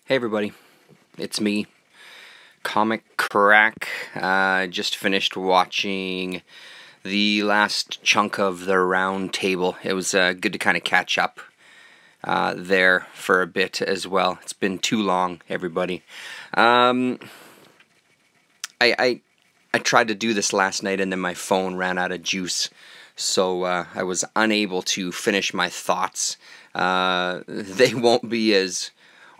Hey everybody, it's me, Comic Crack. Just finished watching the last chunk of the round table. It was good to kind of catch up there for a bit as well. It's been too long, everybody. I tried to do this last night and then my phone ran out of juice, so I was unable to finish my thoughts. They won't be as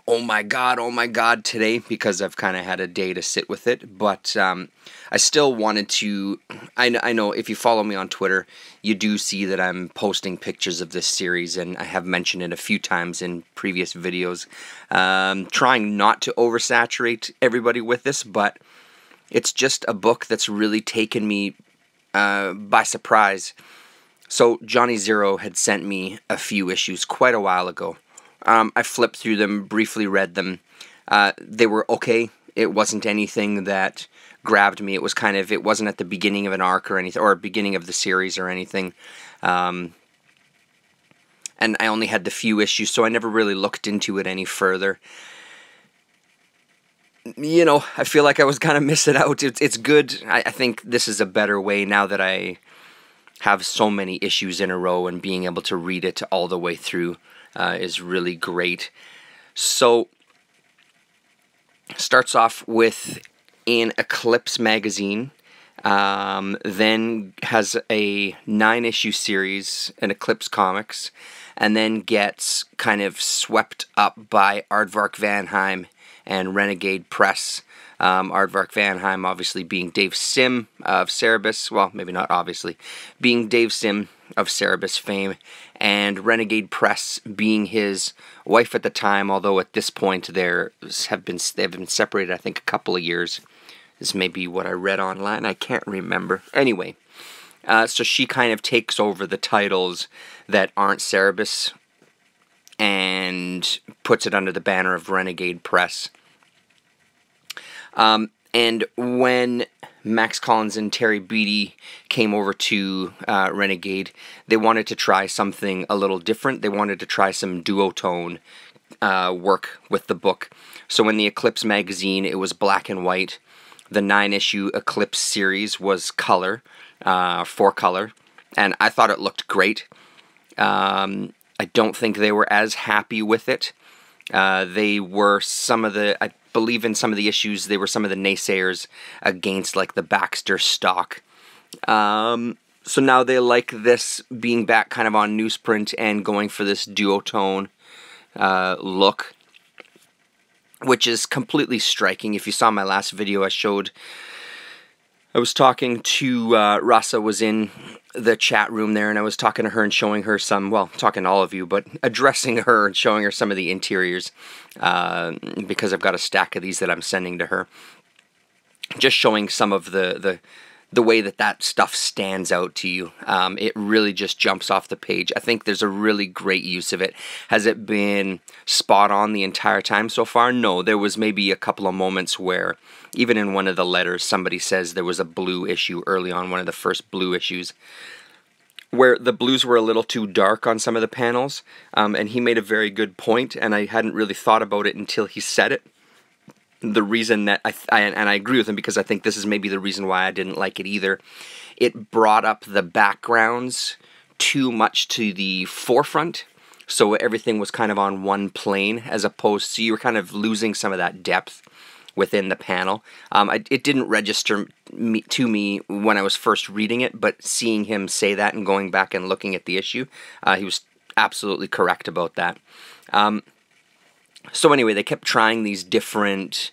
oh my god today because I've kind of had a day to sit with it, but I still wanted to. I know if you follow me on Twitter, you do see that I'm posting pictures of this series, and I have mentioned it a few times in previous videos. Trying not to oversaturate everybody with this, but it's just a book that's really taken me by surprise. So Johnny Zero had sent me a few issues quite a while ago. I flipped through them, briefly read them. They were okay. It wasn't anything that grabbed me. It wasn't at the beginning of an arc or anything, or beginning of the series or anything. And I only had the few issues, so I never really looked into it any further. You know, I feel like I was kind of missing out. It's good. I think this is a better way now that I have so many issues in a row, and being able to read it all the way through is really great. So, starts off with an Eclipse magazine, then has a 9-issue series in Eclipse Comics, and then gets kind of swept up by Aardvark Vanheim and Renegade Press. Aardvark Vanheim obviously being Dave Sim of Cerebus, well, maybe not obviously, being Dave Sim of Cerebus fame, and Renegade Press being his wife at the time, although at this point they've been separated, I think, a couple of years. This may be what I read online, I can't remember. Anyway, so she kind of takes over the titles that aren't Cerebus and puts it under the banner of Renegade Press. And when Max Collins and Terry Beattie came over to Renegade, they wanted to try something a little different. They wanted to try some duotone work with the book. So in the Eclipse magazine, it was black and white. The 9-issue Eclipse series was color, 4-color, and I thought it looked great. I don't think they were as happy with it. They were I believe in some of the issues, they were some of the naysayers against, like, the Baxter stock. So now they like this being back kind of on newsprint and going for this duotone look, which is completely striking. If you saw my last video, I was talking to Rasa was in the chat room there, and I was talking to her and showing her some, well, talking to all of you, but addressing her and showing her some of the interiors, because I've got a stack of these that I'm sending to her. Just showing some of the way that stuff stands out to you. It really just jumps off the page. I think there's a really great use of it. Has it been spot on the entire time so far? No, there was maybe a couple of moments where, even in one of the letters, somebody says there was a blue issue early on, one of the first blue issues, where the blues were a little too dark on some of the panels, and he made a very good point, and I hadn't really thought about it until he said it. The reason that I agree with him, because I think this is maybe the reason why I didn't like it either. It brought up the backgrounds too much to the forefront, so everything was kind of on one plane, as opposed to, you were kind of losing some of that depth within the panel. It didn't register to me when I was first reading it, but seeing him say that and going back and looking at the issue, he was absolutely correct about that. So anyway, they kept trying these different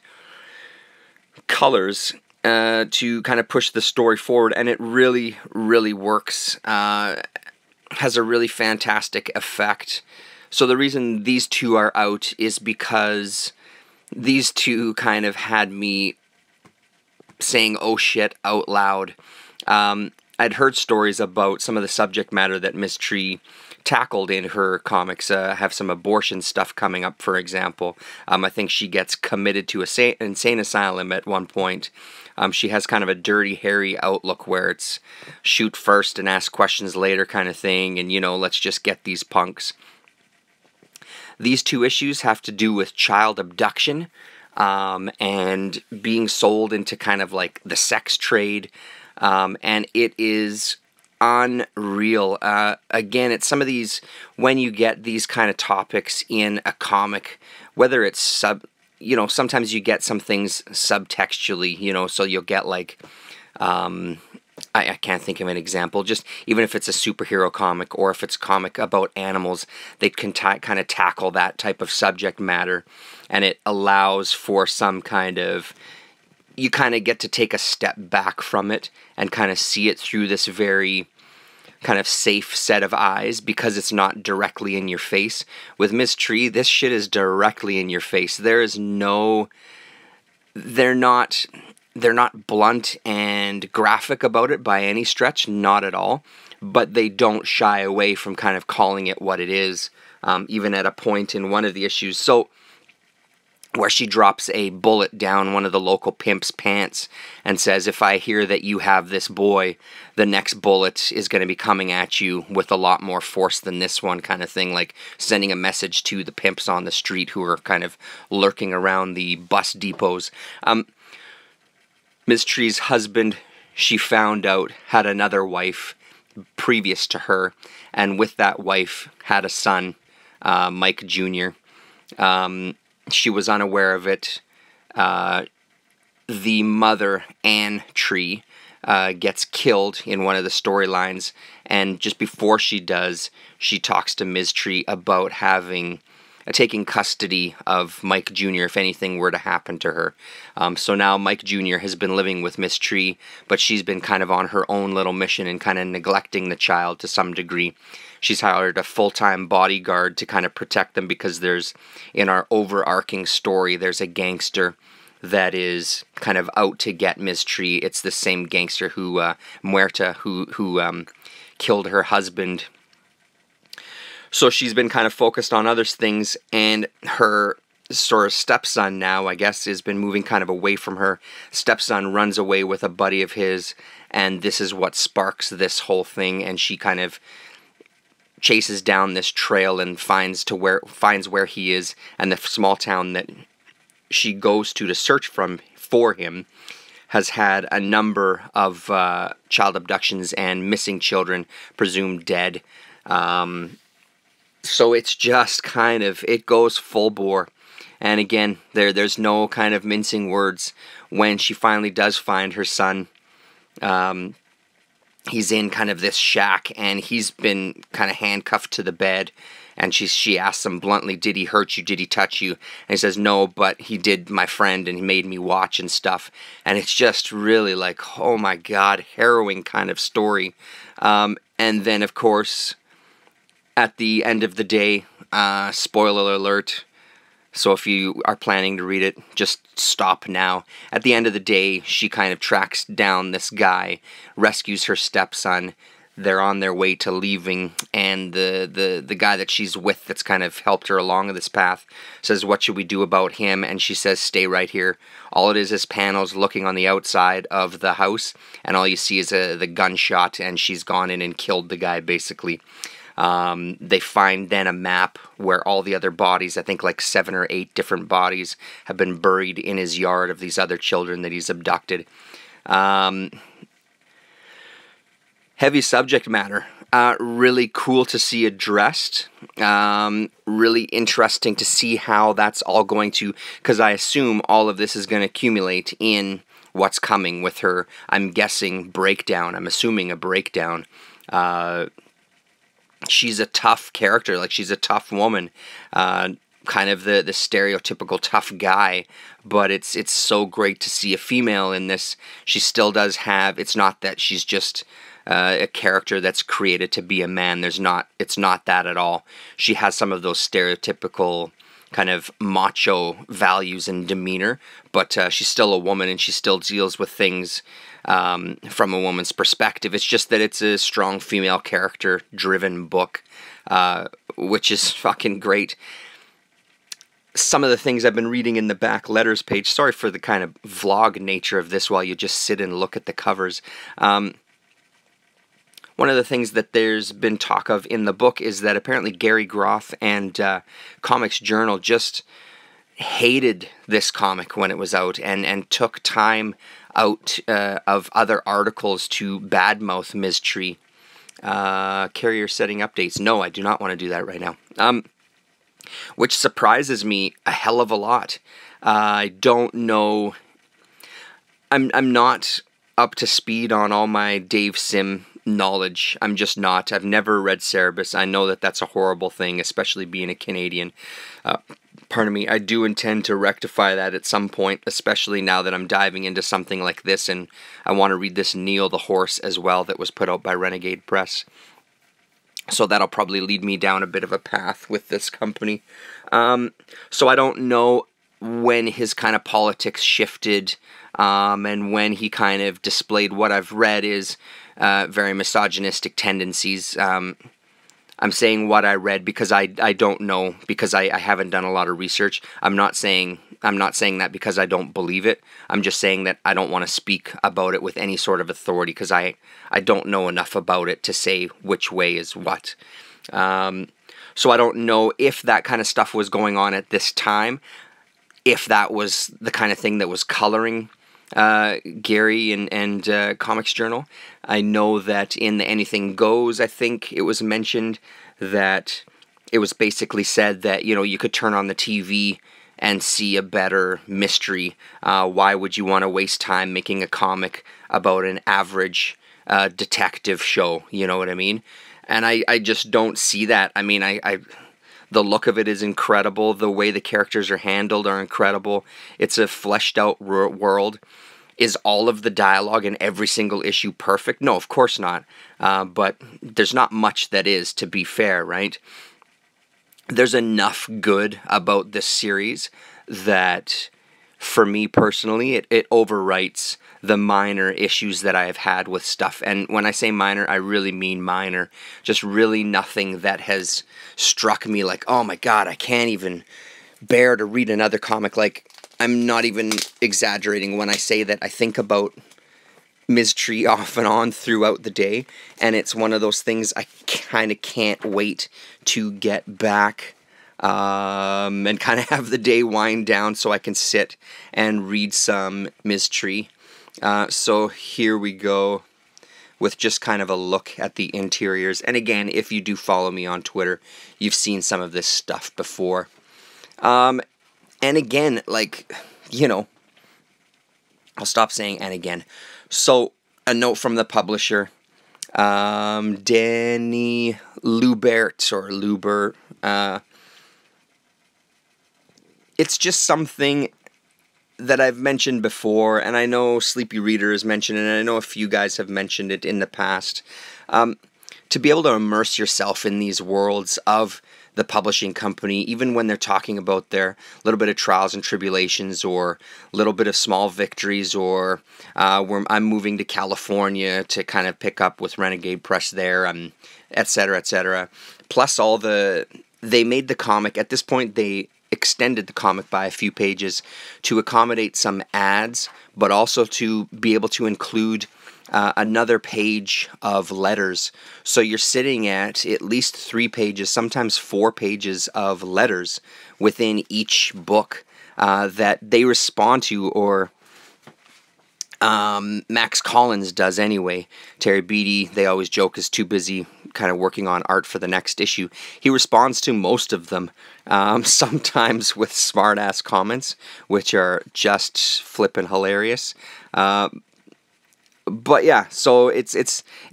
colors to kind of push the story forward, and it really, really works. Has a really fantastic effect. So the reason these two are out is because these two kind of had me saying "oh shit" out loud. I'd heard stories about some of the subject matter that Miss Tree tackled in her comics. Have some abortion stuff coming up, for example. I think she gets committed to an insane asylum at one point. She has kind of a Dirty Harry outlook where it's shoot first and ask questions later kind of thing, and, you know, let's just get these punks. These two issues have to do with child abduction and being sold into kind of like the sex trade, and it is unreal. Again, it's some of these, when you get these kind of topics in a comic, whether it's sometimes you get some things subtextually, so you'll get like, I can't think of an example, just even if it's a superhero comic or if it's a comic about animals, they can kind of tackle that type of subject matter, and it allows for some kind of, you kind of get to take a step back from it and kind of see it through this very kind of safe set of eyes, because it's not directly in your face. With Ms. Tree, this shit is directly in your face. There is no, they're not blunt and graphic about it by any stretch, not at all, but they don't shy away from kind of calling it what it is, even at a point in one of the issues. So, where she drops a bullet down one of the local pimp's pants and says, if I hear that you have this boy, the next bullet is going to be coming at you with a lot more force than this one, kind of thing, like sending a message to the pimps on the street who are kind of lurking around the bus depots. Ms. Tree's husband, she found out, had another wife previous to her, and with that wife had a son, Mike Jr. She was unaware of it. The mother, Anne Tree, gets killed in one of the storylines, and just before she does, she talks to Ms. Tree about taking custody of Mike Jr. if anything were to happen to her. So now Mike Jr. has been living with Ms. Tree, but she's been kind of on her own little mission and kind of neglecting the child to some degree. She's hired a full-time bodyguard to kind of protect them, because in our overarching story, there's a gangster that is kind of out to get Ms. Tree. It's the same gangster Muerta, who killed her husband. So she's been kind of focused on other things, and her sort of stepson now, I guess, has been moving kind of away from her. Stepson runs away with a buddy of his, and this is what sparks this whole thing, and she kind of chases down this trail and finds where he is, and the small town that she goes to search for him has had a number of child abductions and missing children, presumed dead. So it's just kind of, it goes full bore. And again, there's no kind of mincing words. When she finally does find her son, he's in kind of this shack, and he's been kind of handcuffed to the bed, and she asks him bluntly, did he hurt you, did he touch you? And he says, no, but he did, my friend, and he made me watch and stuff. And it's just really like, oh my god, harrowing kind of story. And then, of course, at the end of the day, spoiler alert, so if you are planning to read it, just stop now. At the end of the day, she kind of tracks down this guy, rescues her stepson. They're on their way to leaving, and the guy that she's with that's kind of helped her along this path says, what should we do about him? And she says, stay right here. All it is panels looking on the outside of the house, and all you see is the gunshot, and she's gone in and killed the guy, basically. They find then a map where all the other bodies, I think like 7 or 8 different bodies, have been buried in his yard of these other children that he's abducted. Heavy subject matter. Really cool to see addressed. Really interesting to see how that's all going to, because I assume all of this is going to accumulate in what's coming with her, I'm guessing, breakdown. I'm assuming a breakdown. She's a tough character, like she's a tough woman, kind of the stereotypical tough guy, but it's so great to see a female in this. She still does have, it's not that she's just a character that's created to be a man. It's not that at all. She has some of those stereotypical kind of macho values and demeanor, but she's still a woman, and she still deals with things from a woman's perspective. It's just that it's a strong female character driven book, which is fucking great. Some of the things I've been reading in the back letters page, sorry for the kind of vlog nature of this while you just sit and look at the covers. One one of the things that there's been talk of in the book is that apparently Gary Groth and Comics Journal just hated this comic when it was out, and took time out of other articles to badmouth Ms. Tree. Carrier setting updates. No, I do not want to do that right now. Which surprises me a hell of a lot. I don't know. I'm not up to speed on all my Dave Sim knowledge. I'm just not. I've never read Cerebus. I know that that's a horrible thing, especially being a Canadian. Pardon me. I do intend to rectify that at some point, especially now that I'm diving into something like this, and I want to read this Neil the Horse as well that was put out by Renegade Press. So that'll probably lead me down a bit of a path with this company. So I don't know when his kind of politics shifted, and when he kind of displayed what I've read is very misogynistic tendencies. I'm saying what I read because I don't know, because I haven't done a lot of research. I'm not saying that because I don't believe it. I'm just saying that I don't want to speak about it with any sort of authority, because I don't know enough about it to say which way is what. So I don't know if that kind of stuff was going on at this time, if that was the kind of thing that was coloring Gary and Comics Journal. I know that in the Anything Goes, I think it was mentioned that it was basically said that, you know, you could turn on the TV and see a better mystery. Why would you want to waste time making a comic about an average detective show? You know what I mean? And I just don't see that. I mean, the look of it is incredible. The way the characters are handled are incredible. It's a fleshed out world. Is all of the dialogue in every single issue perfect? No, of course not. But there's not much that is, to be fair, right? There's enough good about this series that, for me personally, it overwrites the minor issues that I have had with stuff. And when I say minor, I really mean minor. Just really nothing that has struck me like, oh my god, I can't even bear to read another comic. Like, I'm not even exaggerating when I say that I think about Ms. Tree off and on throughout the day, and it's one of those things I kind of can't wait to get back and kind of have the day wind down so I can sit and read some Ms. Tree. So here we go with just kind of a look at the interiors. And again, if you do follow me on Twitter, you've seen some of this stuff before. And again, like, you know, I'll stop saying and again. So, a note from the publisher, Danny Lubert, or Luber. It's just something that I've mentioned before, and I know Sleepy Reader has mentioned it, and I know a few guys have mentioned it in the past. To be able to immerse yourself in these worlds of the publishing company, even when they're talking about their little bit of trials and tribulations, or little bit of small victories, or where I'm moving to California to kind of pick up with Renegade Press there, etc., etc. Plus they made the comic, at this point they extended the comic by a few pages to accommodate some ads, but also to be able to include another page of letters. So you're sitting at least 3 pages, sometimes 4 pages of letters within each book that they respond to, or Max Collins does anyway. Terry Beattie, they always joke, is too busy kind of working on art for the next issue. He responds to most of them, sometimes with smart-ass comments, which are just flippin' hilarious. But yeah, so it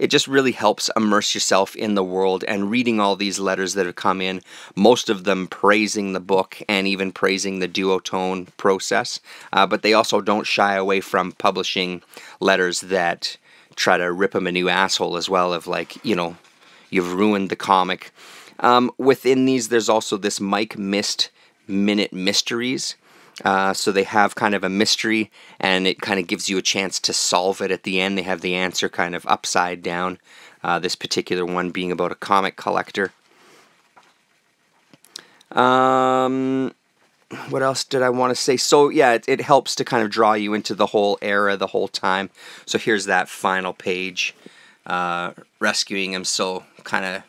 just really helps immerse yourself in the world, and reading all these letters that have come in, most of them praising the book and even praising the duotone process. But they also don't shy away from publishing letters that try to rip him a new asshole as well, of like, you know, you've ruined the comic. Within these, there's also this Mike Mist Minute Mysteries. So they have kind of a mystery, and it kind of gives you a chance to solve it at the end. They have the answer kind of upside down, this particular one being about a comic collector. What else did I want to say? So yeah, it helps to kind of draw you into the whole era the whole time. So here's that final page. rescuing him. So kind of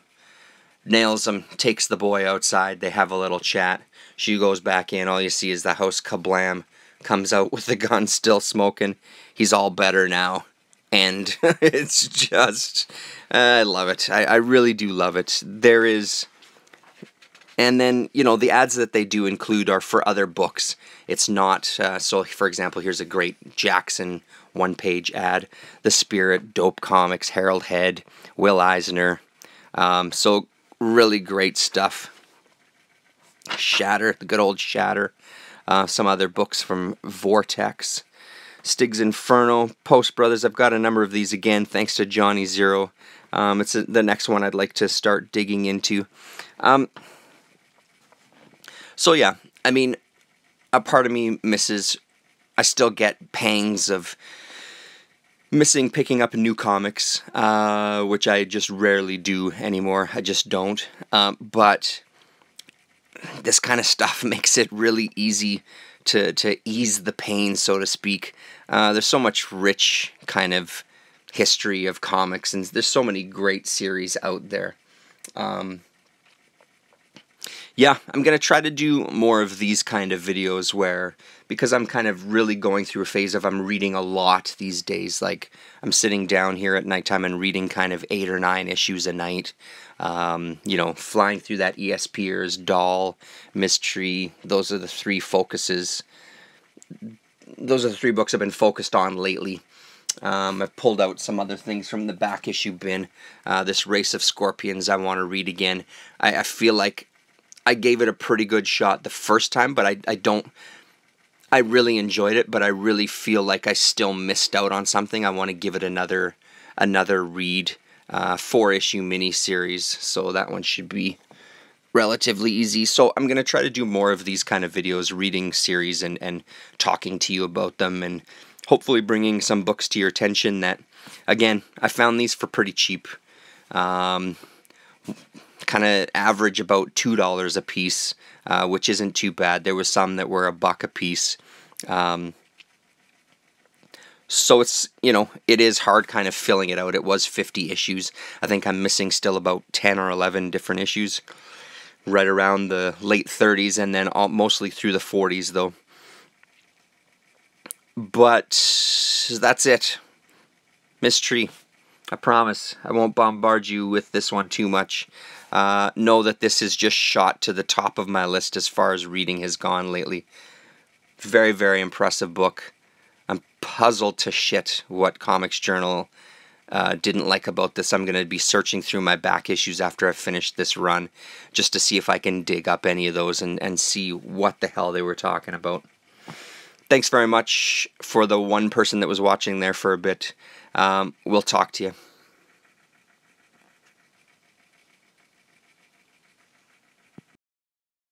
nails him, takes the boy outside. They have a little chat. She goes back in. All you see is the house kablam. Comes out with the gun still smoking. He's all better now. And it's just, I love it. I really do love it. There is, and then, you know, the ads that they do include are for other books. It's not, so for example, here's a great Jackson one-page ad. The Spirit, Dope Comics, Harold Head, Will Eisner. So really great stuff. Shatter, the good old Shatter. Some other books from Vortex. Stig's Inferno, Post Brothers. I've got a number of these again, thanks to Johnny Zero. It's the next one I'd like to start digging into. So yeah, I mean, a part of me misses. I still get pangs of missing picking up new comics, which I just rarely do anymore. I just don't. But this kind of stuff makes it really easy to ease the pain, so to speak. There's so much rich kind of history of comics, and there's so many great series out there. Yeah, I'm going to try to do more of these kind of videos where, because I'm kind of really going through a phase of I'm reading a lot these days. Like, I'm sitting down here at nighttime and reading kind of 8 or 9 issues a night. You know, flying through that ESPers, Doll, Mystery. Those are the 3 focuses. Those are the 3 books I've been focused on lately. I've pulled out some other things from the back issue bin. This Race of Scorpions I want to read again. I feel like I gave it a pretty good shot the first time, but I really enjoyed it, but I really feel like I still missed out on something. I want to give it another read. 4-issue mini-series, so that one should be relatively easy. So I'm going to try to do more of these kind of videos, reading series and talking to you about them, and hopefully bringing some books to your attention that, again, I found these for pretty cheap. Kind of average about $2 a piece, which isn't too bad. There was some that were $1 a piece. So it's, you know, it is hard kind of filling it out. It was 50 issues. I think I'm missing still about 10 or 11 different issues. Right around the late 30s and then mostly through the 40s though. But that's it. Mystery. I promise I won't bombard you with this one too much. Know that this is just shot to the top of my list as far as reading has gone lately. Very, very impressive book. I'm puzzled to shit what Comics Journal didn't like about this. I'm going to be searching through my back issues after I've finished this run just to see if I can dig up any of those and see what the hell they were talking about. Thanks very much for the one person that was watching there for a bit. We'll talk to you.